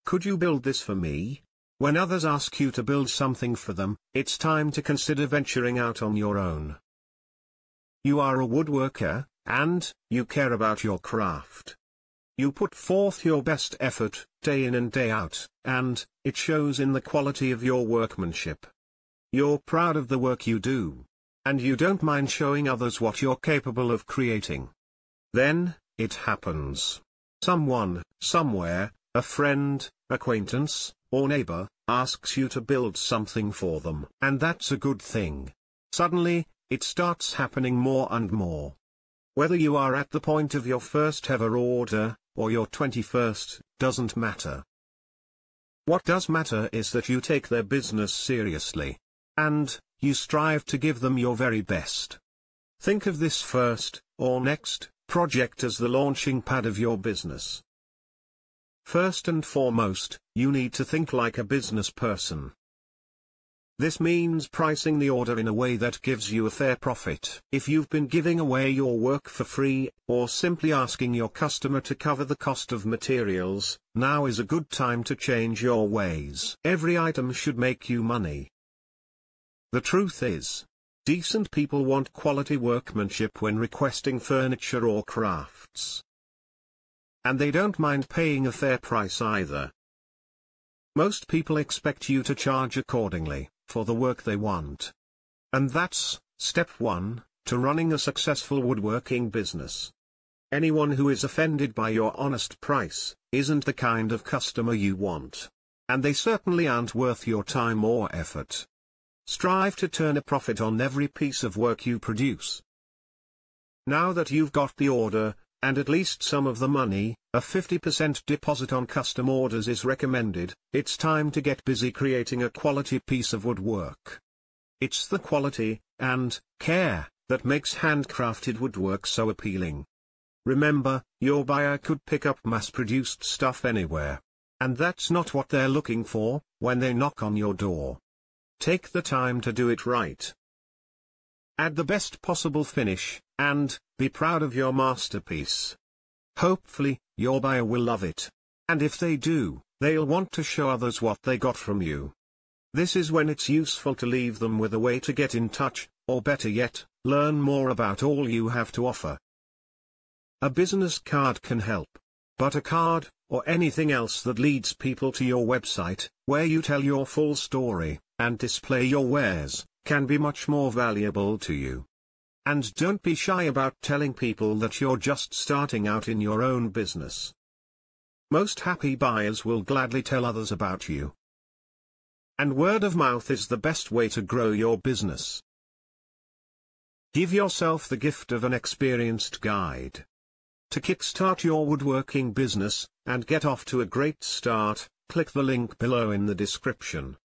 Could you build this for me? When others ask you to build something for them, it's time to consider venturing out on your own. You are a woodworker, and you care about your craft. You put forth your best effort, day in and day out, and it shows in the quality of your workmanship. You're proud of the work you do, and you don't mind showing others what you're capable of creating. Then, it happens. Someone, somewhere, a friend, acquaintance, or neighbor, asks you to build something for them. And that's a good thing. Suddenly, it starts happening more and more. Whether you are at the point of your first ever order, or your 21st, doesn't matter. What does matter is that you take their business seriously. And, you strive to give them your very best. Think of this first, or next, project as the launching pad of your business. First and foremost, you need to think like a business person. This means pricing the order in a way that gives you a fair profit. If you've been giving away your work for free, or simply asking your customer to cover the cost of materials, now is a good time to change your ways. Every item should make you money. The truth is, decent people want quality workmanship when requesting furniture or crafts. And they don't mind paying a fair price either. Most people expect you to charge accordingly, for the work they want. And that's, step 1, to running a successful woodworking business. Anyone who is offended by your honest price, isn't the kind of customer you want. And they certainly aren't worth your time or effort. Strive to turn a profit on every piece of work you produce. Now that you've got the order, and at least some of the money, a 50% deposit on custom orders is recommended. It's time to get busy creating a quality piece of woodwork. It's the quality, and care, that makes handcrafted woodwork so appealing. Remember, your buyer could pick up mass-produced stuff anywhere. And that's not what they're looking for, when they knock on your door. Take the time to do it right. Add the best possible finish, and be proud of your masterpiece. Hopefully, your buyer will love it. And if they do, they'll want to show others what they got from you. This is when it's useful to leave them with a way to get in touch, or better yet, learn more about all you have to offer. A business card can help. But a card, or anything else that leads people to your website, where you tell your full story, and display your wares, can be much more valuable to you. And don't be shy about telling people that you're just starting out in your own business. Most happy buyers will gladly tell others about you. And word of mouth is the best way to grow your business. Give yourself the gift of an experienced guide. To kickstart your woodworking business, and get off to a great start, click the link below in the description.